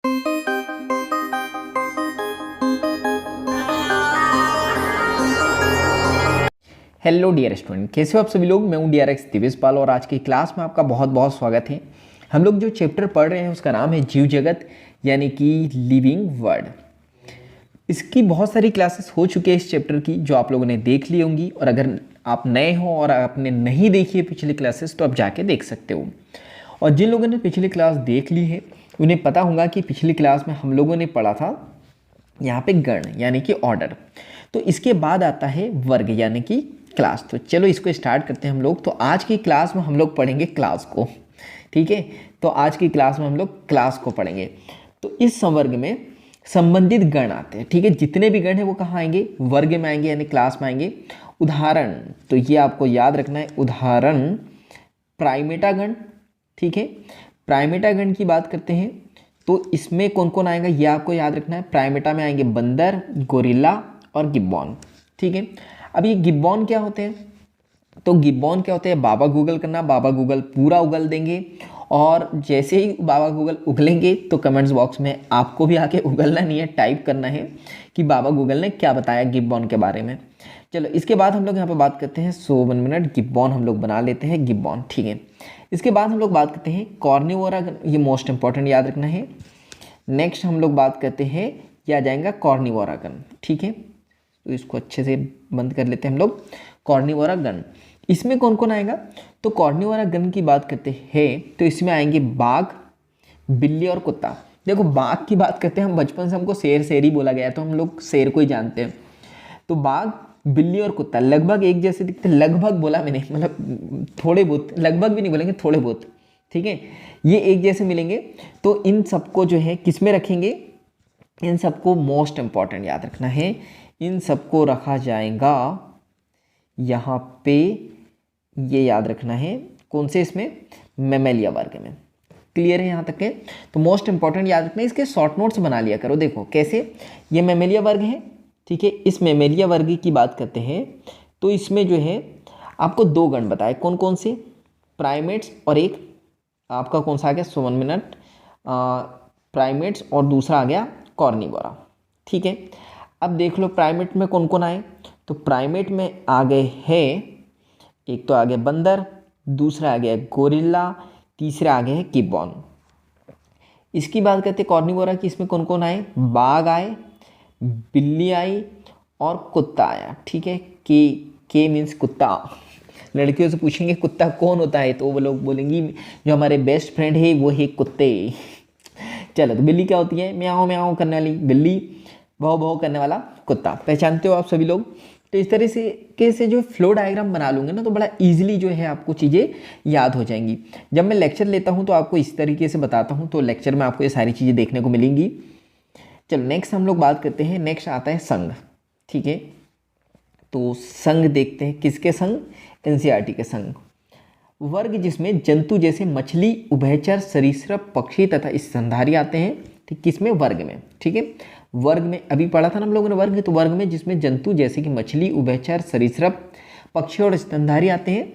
Hello dear student, कैसे हो आप सभी लोग। मैं हूं DRX दिवेश पाल और आज की क्लास में आपका बहुत बहुत स्वागत है। हम लोग जो चैप्टर पढ़ रहे हैं उसका नाम है जीव जगत यानी कि लिविंग वर्ल्ड। इसकी बहुत सारी क्लासेस हो चुकी है इस चैप्टर की, जो आप लोगों ने देख ली होंगी। और अगर आप नए हो और आपने नहीं देखी है पिछली क्लासेस तो आप जाके देख सकते हो। और जिन लोगों ने पिछली क्लास देख ली है उन्हें पता होगा कि पिछली क्लास में हम लोगों ने पढ़ा था यहाँ पे गण यानी कि ऑर्डर। तो इसके बाद आता है वर्ग यानी कि क्लास। तो चलो इसको स्टार्ट करते हैं हम लोग। तो आज की क्लास में हम लोग पढ़ेंगे क्लास को, ठीक है। तो आज की क्लास में हम लोग क्लास को पढ़ेंगे। तो इस संवर्ग में संबंधित गण आते हैं, ठीक है। जितने भी गण हैं वो कहाँ आएंगे, वर्ग में आएंगे यानी क्लास में आएंगे। उदाहरण, तो ये आपको याद रखना है। उदाहरण प्राइमेटा गण, ठीक है। प्राइमेटा गण की बात करते हैं तो इसमें कौन कौन आएगा ये आपको याद रखना है। प्राइमेटा में आएंगे बंदर, गोरिल्ला और गिब्बॉन, ठीक है। अब ये गिब्बॉन क्या होते हैं, तो गिब्बॉन क्या होते हैं, बाबा गूगल करना, बाबा गूगल पूरा उगल देंगे। और जैसे ही बाबा गूगल उगलेंगे तो कमेंट्स बॉक्स में आपको भी आके उगलना नहीं है, टाइप करना है कि बाबा गूगल ने क्या बताया गिब्बॉन के बारे में। चलो इसके बाद हम लोग यहाँ पे बात करते हैं 1 मिनट गिब्बॉन हम लोग बना लेते हैं गिब्बॉन, ठीक है। इसके बाद हम लोग बात करते हैं कॉर्निवोरा, ये मोस्ट इंपॉर्टेंट याद रखना है। नेक्स्ट हम लोग बात करते हैं ये आ जाएगा कॉर्निवोरा गण, ठीक है। तो इसको अच्छे से बंद कर लेते हैं हम लोग। कॉर्निवोरा गण, इसमें कौन कौन आएगा, तो कॉर्निवोरा गण की बात करते हैं तो इसमें आएंगे बाघ, बिल्ली और कुत्ता। देखो बाघ की बात करते हैं, हम बचपन से हमको शेर शेर ही बोला गया तो हम लोग शेर को ही जानते हैं। तो बाघ, बिल्ली और कुत्ता लगभग एक जैसे दिखते, लगभग बोला मैंने, मतलब थोड़े बहुत, लगभग भी नहीं बोलेंगे, थोड़े बहुत, ठीक है। ये एक जैसे मिलेंगे। तो इन सबको जो है किस में रखेंगे, इन सबको मोस्ट इंपॉर्टेंट याद रखना है, इन सबको रखा जाएगा यहाँ पे, ये याद रखना है कौन से, इसमें मैमेलिया वर्ग में। क्लियर है यहाँ तक के। तो मोस्ट इंपॉर्टेंट याद रखना है, इसके शॉर्ट नोट्स बना लिया करो। देखो कैसे, ये मैमेलिया वर्ग है, ठीक है। इस मैमेलिया वर्ग की बात करते हैं तो इसमें जो है आपको 2 गण बताए, कौन कौन से, प्राइमेट्स और एक आपका कौन सा आ गया 1 मिनट, प्राइमेट्स और दूसरा आ गया कॉर्निवोरा, ठीक है। अब देख लो प्राइमेट में कौन कौन आए, तो प्राइमेट में आ गए हैं, एक तो आ गया बंदर, दूसरा आ गया गोरिल्ला, तीसरा आ गया है गिब्बॉन। इसकी बात करते हैं कॉर्निवोरा की, इसमें कौन कौन आए, बाघ आए, बिल्ली आई और कुत्ता आया, ठीक है। के मीन्स कुत्ता। लड़कियों से पूछेंगे कुत्ता कौन होता है तो वो लोग बोलेंगी जो हमारे बेस्ट फ्रेंड है वो है कुत्ते। चलो तो बिल्ली क्या होती है, म्याऊं म्याऊं करने वाली बिल्ली, भौ भौ करने वाला कुत्ता। पहचानते हो आप सभी लोग। तो इस तरह से कैसे जो फ्लो डायग्राम बना लूँगे ना तो बड़ा इजीली जो है आपको चीज़ें याद हो जाएंगी। जब मैं लेक्चर लेता हूँ तो आपको इस तरीके से बताता हूँ, तो लेक्चर में आपको ये सारी चीज़ें देखने को मिलेंगी। चलो नेक्स्ट हम लोग बात करते हैं, नेक्स्ट आता है संघ, ठीक है। तो संघ देखते हैं, किसके संघ, NCERT के संघ। वर्ग जिसमें जंतु जैसे मछली, उभयचर, सरीसृप, पक्षी तथा स्तनधारी आते हैं, ठीक, किसमें, वर्ग में, ठीक है। वर्ग में अभी पढ़ा था ना हम लोगों ने वर्ग, तो वर्ग में जिसमें जंतु जैसे कि मछली, उभयचर, सरीसृप, पक्षी और स्तनधारी आते हैं।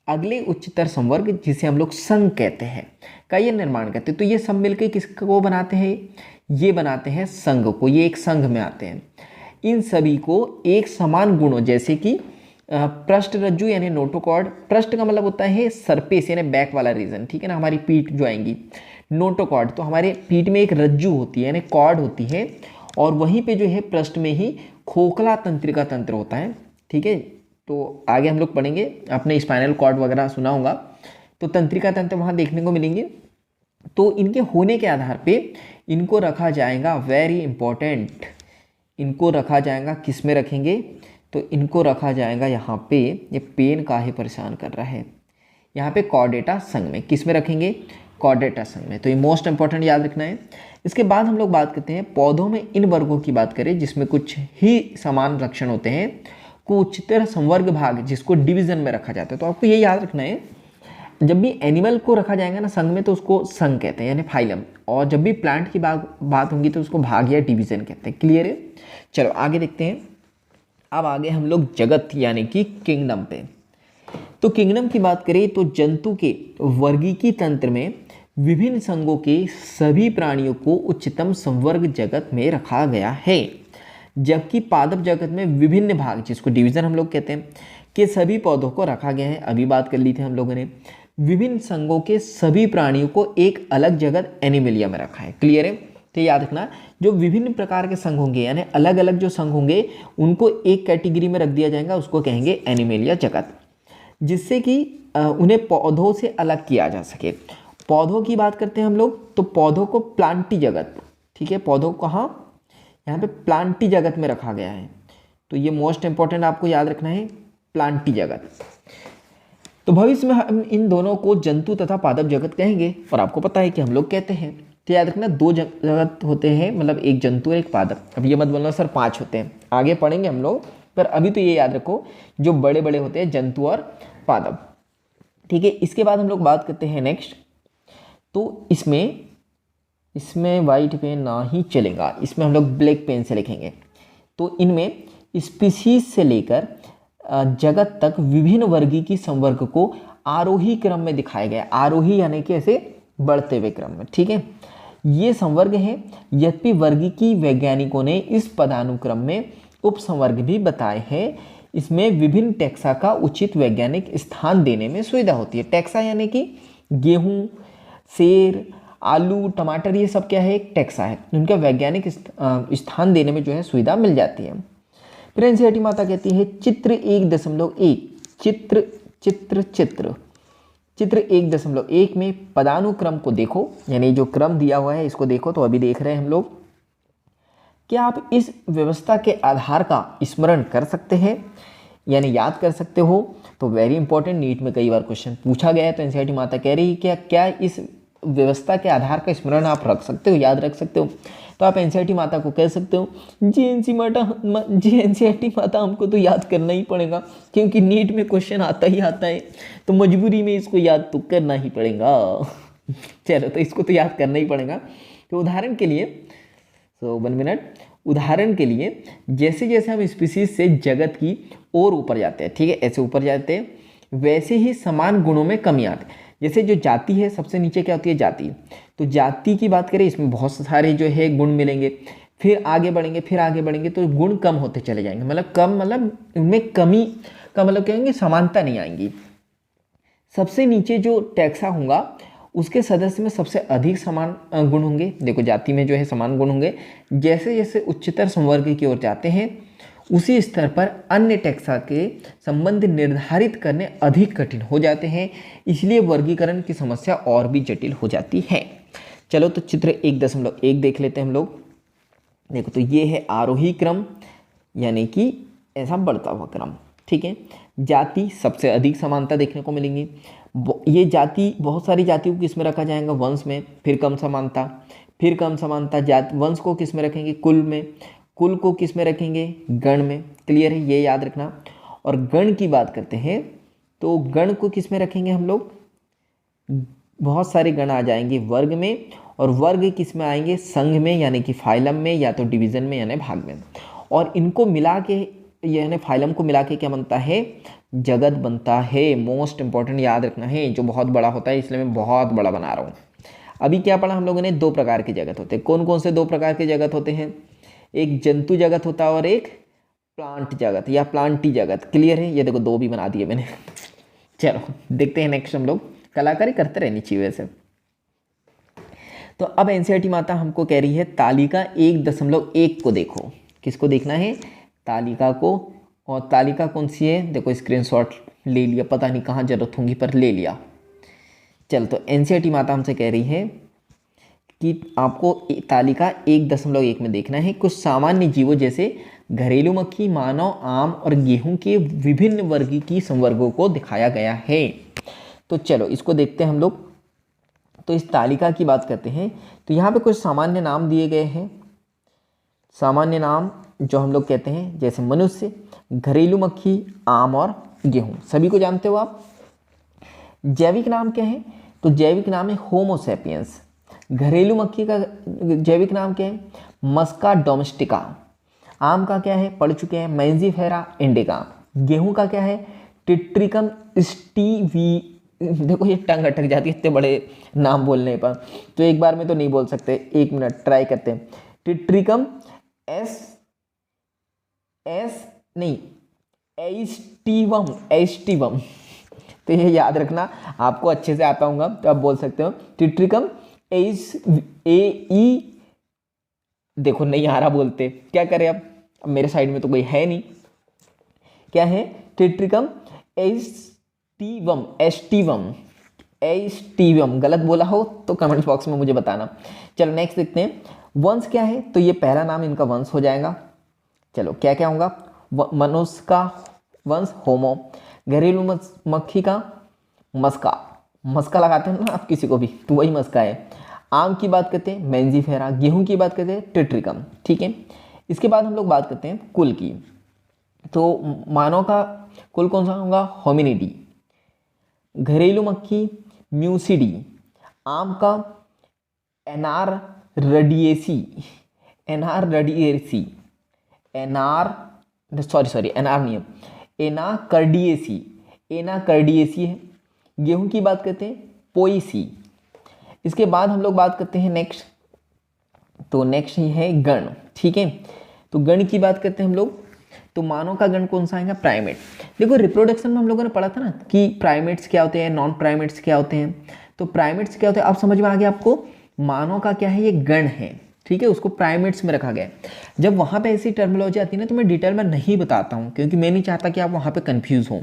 अगले उच्चतर संवर्ग जिसे हम लोग संघ कहते हैं का ये निर्माण करते हैं। तो ये सब मिलकर किसको बनाते हैं, ये बनाते हैं संघ को, ये एक संघ में आते हैं। इन सभी को एक समान गुणों जैसे कि पृष्ठ रज्जु यानी नोटोकॉर्ड, पृष्ठ का मतलब होता है सरफेस यानी बैक वाला रीजन, ठीक है ना, हमारी पीठ जो आएंगी। नोटोकॉर्ड तो हमारे पीठ में एक रज्जु होती है यानी कॉर्ड होती है, और वहीं पे जो है पृष्ठ में ही खोखला तंत्रिका तंत्र होता है, ठीक है। तो आगे हम लोग पढ़ेंगे, आपने स्पाइनल कॉर्ड वगैरह सुना होगा, तो तंत्रिका तंत्र वहाँ देखने को मिलेंगे। तो इनके होने के आधार पे इनको रखा जाएगा, वेरी इंपॉर्टेंट, इनको रखा जाएगा, किस में रखेंगे, तो इनको रखा जाएगा यहाँ पे, ये पेन काहे परेशान कर रहा है, यहाँ पे कॉर्डेटा संघ में, किस में रखेंगे, कॉर्डेटा संघ में। तो ये मोस्ट इंपॉर्टेंट याद रखना है। इसके बाद हम लोग बात करते हैं पौधों में इन वर्गों की बात करें जिसमें कुछ ही समान लक्षण होते हैं को उच्चतर संवर्ग भाग जिसको डिवीजन में रखा जाता है। तो आपको ये याद रखना है, जब भी एनिमल को रखा जाएगा ना संघ में तो उसको संघ कहते हैं यानी फाइलम, और जब भी प्लांट की बात होगी तो उसको भाग या डिवीजन कहते हैं। क्लियर है। चलो आगे देखते हैं। अब आगे हम लोग जगत यानी कि किंगडम पे। तो किंगडम की बात करें तो जंतु के वर्गीकी तंत्र में विभिन्न संघों के सभी प्राणियों को उच्चतम संवर्ग जगत में रखा गया है, जबकि पादप जगत में विभिन्न भाग, जिसको डिवीजन हम लोग कहते हैं, के सभी पौधों को रखा गया है। अभी बात कर ली थी हम लोगों ने। विभिन्न संघों के सभी प्राणियों को एक अलग जगत एनिमलिया में रखा है। क्लियर है? तो याद रखना, जो विभिन्न प्रकार के संघ होंगे यानी अलग अलग जो संघ होंगे उनको एक कैटेगरी में रख दिया जाएगा, उसको कहेंगे एनिमलिया जगत, जिससे कि उन्हें पौधों से अलग किया जा सके। पौधों की बात करते हैं हम लोग, तो पौधों को प्लांटी जगत, ठीक है, पौधों को कहाँ, यहाँ पे प्लांटी जगत में रखा गया है। तो ये मोस्ट इंपॉर्टेंट आपको याद रखना है, प्लांटी जगत। तो भविष्य में हम इन दोनों को जंतु तथा पादप जगत कहेंगे, और आपको पता है कि हम लोग कहते हैं। तो याद रखना, दो जगत होते हैं, मतलब एक जंतु और एक पादप। अब ये मत बोलना सर 5 होते हैं, आगे पढ़ेंगे हम लोग, पर अभी तो ये याद रखो जो बड़े बड़े होते हैं जंतु और पादप, ठीक है। इसके बाद हम लोग बात करते हैं नेक्स्ट। तो इसमें वाइट पेन ना ही चलेगा, इसमें हम लोग ब्लैक पेन से लिखेंगे। तो इनमें स्पीशीज से लेकर जगत तक विभिन्न वर्गीकी संवर्ग को आरोही क्रम में दिखाया गया। आरोही यानी कि ऐसे बढ़ते हुए क्रम में, ठीक है। ये संवर्ग हैं, यद्यपि वर्गीकी वैज्ञानिकों ने इस पदानुक्रम में उपसंवर्ग भी बताए हैं। इसमें विभिन्न टैक्सा का उचित वैज्ञानिक स्थान देने में सुविधा होती है। टैक्सा यानी कि गेहूँ, सेर, आलू, टमाटर, ये सब क्या है, एक टैक्सा है। उनका वैज्ञानिक स्थान देने में जो है सुविधा मिल जाती है। फिर एनसीईआरटी माता कहती है चित्र 1.1 चित्र 1.1 में पदानुक्रम को देखो, यानी जो क्रम दिया हुआ है इसको देखो। तो अभी देख रहे हैं हम लोग, क्या आप इस व्यवस्था के आधार का स्मरण कर सकते हैं, यानी याद कर सकते हो। तो वेरी इंपॉर्टेंट, नीट में कई बार क्वेश्चन पूछा गया है। तो एनसीईआरटी माता कह रही है क्या इस व्यवस्था के आधार का स्मरण आप रख सकते हो, याद रख सकते हो। तो आप एनसीईआरटी माता को कह सकते हो, जी एनसीईआरटी माता हमको तो याद करना ही पड़ेगा, क्योंकि नीट में क्वेश्चन आता ही आता है, तो मजबूरी में इसको याद तो करना ही पड़ेगा। चलो, तो इसको तो याद करना ही पड़ेगा। तो उदाहरण के लिए, उदाहरण के लिए जैसे जैसे हम स्पीसीज से जगत की ओर ऊपर जाते हैं, ठीक है, ऐसे ऊपर जाते हैं, वैसे ही समान गुणों में कमी आती है। जैसे जो जाति है, सबसे नीचे क्या होती है, जाति। तो जाति की बात करें, इसमें बहुत सारे जो है गुण मिलेंगे। फिर आगे बढ़ेंगे तो गुण कम होते चले जाएंगे, मतलब उनमें कमी का मतलब क्या होंगे, समानता नहीं आएंगी। सबसे नीचे जो टैक्सा होगा उसके सदस्य में सबसे अधिक समान गुण होंगे। देखो, जाति में जो है समान गुण होंगे। जैसे जैसे उच्चतर संवर्ग की ओर जाते हैं, उसी स्तर पर अन्य टैक्सा के संबंध निर्धारित करने अधिक कठिन हो जाते हैं, इसलिए वर्गीकरण की समस्या और भी जटिल हो जाती है। चलो, तो चित्र 1.1 देख लेते हैं हम लोग। देखो, तो ये है आरोही क्रम, यानी कि ऐसा बढ़ता हुआ क्रम, ठीक है। जाति, सबसे अधिक समानता देखने को मिलेंगी। ये जाति, बहुत सारी जातियों को किस में रखा जाएगा, वंश में। फिर कम समानता, जाति वंश को किस में रखेंगे, कुल में। कुल को किस में रखेंगे, गण में। क्लियर है, ये याद रखना। और गण की बात करते हैं, तो गण को किस में रखेंगे हम लोग, बहुत सारे गण आ जाएंगे वर्ग में, और वर्ग किस में आएंगे, संघ में, यानी कि फाइलम में, या तो डिवीजन में, यानी भाग में। और इनको मिला के, यानी फाइलम को मिला के क्या बनता है, जगत बनता है। मोस्ट इंपॉर्टेंट याद रखना है, जो बहुत बड़ा होता है, इसलिए मैं बहुत बड़ा बना रहा हूँ। अभी क्या पढ़ा हम लोगों ने, 2 प्रकार के जगत होते हैं। कौन कौन से 2 प्रकार के जगत होते हैं, एक जंतु जगत होता है और एक प्लांट जगत या प्लांटी जगत। क्लियर है, ये देखो 2 भी बना दिए मैंने। चलो, देखते हैं नेक्स्ट। हम लोग कलाकारी करते रहनी चाहिए वैसे। तो अब एनसीईआरटी माता हमको कह रही है तालिका 1.1 को देखो। किसको देखना है, तालिका को। और तालिका कौन सी है, देखो स्क्रीनशॉट ले लिया, पता नहीं कहाँ जरूरत होंगी पर ले लिया। चल, तो एनसीईआरटी माता हमसे कह रही है कि आपको तालिका 1.1 में देखना है। कुछ सामान्य जीवों जैसे घरेलू मक्खी, मानव, आम और गेहूं के विभिन्न वर्गीकी संवर्गों को दिखाया गया है। तो चलो, इसको देखते हैं हम लोग। तो इस तालिका की बात करते हैं, तो यहाँ पे कुछ सामान्य नाम दिए गए हैं। सामान्य नाम जो हम लोग कहते हैं, जैसे मनुष्य, घरेलू मक्खी, आम और गेहूं, सभी को जानते हो आप। जैविक नाम क्या है, तो जैविक नाम है होमो सैपियंस। घरेलू मक्खी का जैविक नाम क्या है, मस्का डोमेस्टिका। आम का क्या है, पढ़ चुके हैं, मैंजीफेरा इंडिका। गेहूं का क्या है, टिट्रिकम देखो ये टंग अटक जाती है इतने बड़े नाम बोलने पर, तो एक बार में तो नहीं बोल सकते, 1 मिनट ट्राई करते हैं। टिट्रिकम एस एस नहीं एस्टिवम, एस्टिवम, तो ये याद रखना, आपको अच्छे से आता होगा तो आप बोल सकते हो टिट्रिकम एस ए ई। देखो नहीं आ रहा बोलते, क्या करें अब मेरे साइड में तो कोई है नहीं, क्या है टिट्रिकम एस्टिवम, एस्टिवम, एस्टिवम। गलत बोला हो तो कमेंट बॉक्स में मुझे बताना। चलो नेक्स्ट देखते हैं, वंश क्या है, तो ये पहला नाम इनका वंश हो जाएगा। चलो क्या क्या होगा, मनुष्य का वंश होमो, घरेलू मक्खी का मस्का, मस्का लगाते हैं ना आप किसी को भी तो वही मस्का है। आम की बात करते हैं मेंजीफेरा, गेहूं की बात करते हैं टिट्रिकम, ठीक है। इसके बाद हम लोग बात करते हैं कुल की, तो मानव का कुल कौन सा होगा, होमिनिडी, घरेलू मक्खी म्यूसिडी, आम का एनार रेडिएसी, एनार रेडिएसी, एनार सॉरी एनार नहीं है, एनाकार्डिएसी, एनाकार्डिएसी है। गेहूं की बात करते हैं पोइसी। इसके बाद हम लोग बात करते हैं नेक्स्ट, तो नेक्स्ट ही है गण, ठीक है। तो गण की बात करते हैं हम लोग, तो मानव का गण कौन सा आएगा, प्राइमेट। देखो रिप्रोडक्शन में हम लोगों ने पढ़ा था ना कि प्राइमेट्स क्या होते हैं, नॉन प्राइमेट्स क्या होते हैं, तो प्राइमेट्स क्या होते हैं अब समझ में आ गया आपको। मानव का क्या है, ये गण है, ठीक है, उसको प्राइमेट्स में रखा गया है। जब वहाँ पे ऐसी टर्मिनोलॉजी आती है ना तो मैं डिटेल में नहीं बताता हूँ, क्योंकि मैं नहीं चाहता कि आप वहाँ पे कंफ्यूज हों।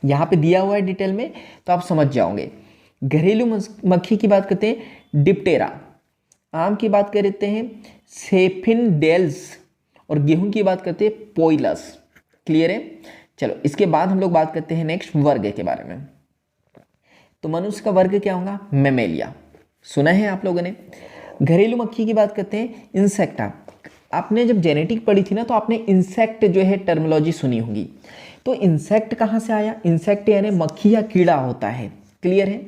यहाँ पे दिया हुआ है डिटेल में तो आप समझ जाओगे। घरेलू मक्खी की बात करते हैं डिप्टेरा, आम की बात करते हैं सेफिनडेल्स, और गेहूं की बात करते हैं पोइलस। क्लियर है। चलो इसके बाद हम लोग बात करते हैं नेक्स्ट वर्ग के बारे में। तो मनुष्य का वर्ग क्या होगा, मेमेलिया, सुना है आप लोगों ने। घरेलू मक्खी की बात करते हैं इंसेक्टा। आपने जब जेनेटिक पढ़ी थी ना तो आपने इंसेक्ट जो है टर्मिनोलॉजी सुनी होगी। तो इंसेक्ट कहाँ से आया, इंसेक्ट यानी मक्खी या कीड़ा होता है। क्लियर है।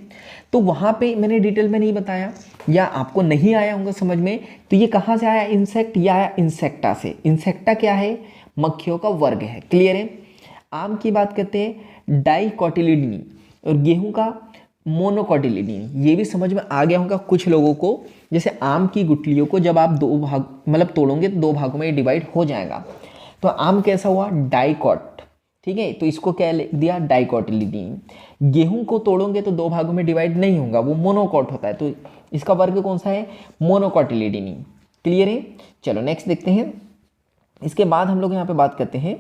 तो वहाँ पे मैंने डिटेल में नहीं बताया या आपको नहीं आया होगा समझ में, तो ये कहाँ से आया, इंसेक्ट या आया इंसेक्टा से। इंसेक्टा क्या है, मक्खियों का वर्ग है। क्लियर है। आम की बात करते हैं डाइकोटिलिडनी और गेहूं का मोनोकोटिलिडनी। ये भी समझ में आ गया होगा कुछ लोगों को। जैसे आम की गुठलियों को जब आप दो भाग मतलब तोड़ोगे तो 2 भागों में ये डिवाइड हो जाएगा। तो आम कैसा हुआ, डाइकॉट, ठीक है, तो इसको क्या लिख दिया, डाइकोटिलिडनी। गेहूं को तोड़ोगे तो 2 भागों में डिवाइड नहीं होगा, वो मोनोकॉट होता है, तो इसका वर्ग कौन सा है, मोनोकोटिलिडनी। क्लियर है। चलो नेक्स्ट देखते हैं। इसके बाद हम लोग यहाँ पे बात करते हैं,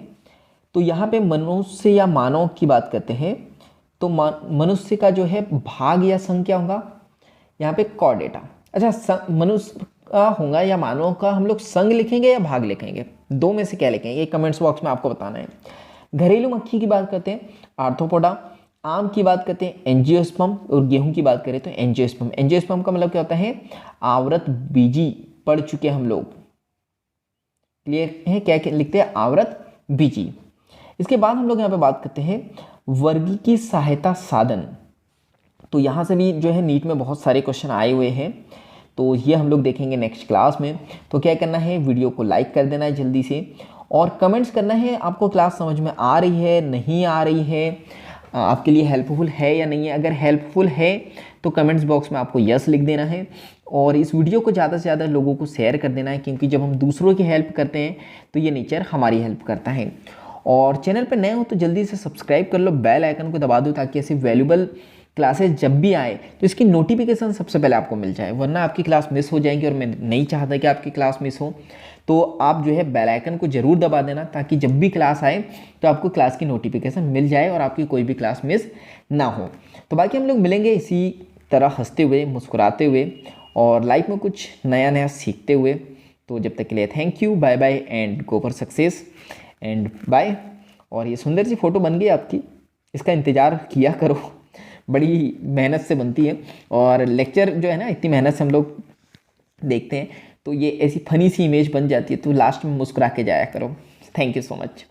तो यहाँ पे मनुष्य या मानव की बात करते हैं। तो मनुष्य का जो है भाग या संघ क्या होगा, यहाँ पे कॉर्डेटा। अच्छा मनुष्य का होगा या मानव का हम लोग संघ लिखेंगे या भाग लिखेंगे, 2 में से क्या लिखेंगे, ये कमेंट्स बॉक्स में आपको बताना है। घरेलू मक्खी की बात करते हैं आर्थ्रोपोडा, आम की बात करते हैं एंजियोस्पर्म, और गेहूं की बात करें तो एंजियोस्पर्म। एंजियोस्पर्म का मतलब क्या होता है, आवृत बीजी। पढ़ चुके हम लोग, क्लियर है। क्या लिखते हैं, आवृत बीजी। इसके बाद हम लोग यहाँ पे बात करते हैं वर्गीय सहायता साधन। तो यहाँ से भी जो है नीट में बहुत सारे क्वेश्चन आए हुए हैं, तो ये हम लोग देखेंगे नेक्स्ट क्लास में। तो क्या करना है, वीडियो को लाइक कर देना है जल्दी से, और कमेंट्स करना है आपको क्लास समझ में आ रही है नहीं आ रही है, आपके लिए हेल्पफुल है या नहीं है। अगर हेल्पफुल है तो कमेंट्स बॉक्स में आपको यस लिख देना है, और इस वीडियो को ज़्यादा से ज़्यादा लोगों को शेयर कर देना है, क्योंकि जब हम दूसरों की हेल्प करते हैं तो ये नेचर हमारी हेल्प करता है। और चैनल पर नए हो तो जल्दी से सब्सक्राइब कर लो, बेल आइकन को दबा दो, ताकि ऐसी वैल्यूबल क्लासेस जब भी आए तो इसकी नोटिफिकेशन सबसे पहले आपको मिल जाए, वरना आपकी क्लास मिस हो जाएगी, और मैं नहीं चाहता कि आपकी क्लास मिस हो। तो आप जो है बेल आइकन को ज़रूर दबा देना, ताकि जब भी क्लास आए तो आपको क्लास की नोटिफिकेशन मिल जाए और आपकी कोई भी क्लास मिस ना हो। तो बाकी हम लोग मिलेंगे इसी तरह हंसते हुए, मुस्कुराते हुए, और लाइफ में कुछ नया नया सीखते हुए। तो जब तक के लिए thank you, bye bye and go for success and bye. और ये सुंदर सी फ़ोटो बन गई आपकी, इसका इंतज़ार किया करो, बड़ी मेहनत से बनती है, और लेक्चर जो है ना इतनी मेहनत से हम लोग देखते हैं, तो ये ऐसी फनी सी इमेज बन जाती है, तो लास्ट में मुस्कुरा के जाया करो। Thank you so much.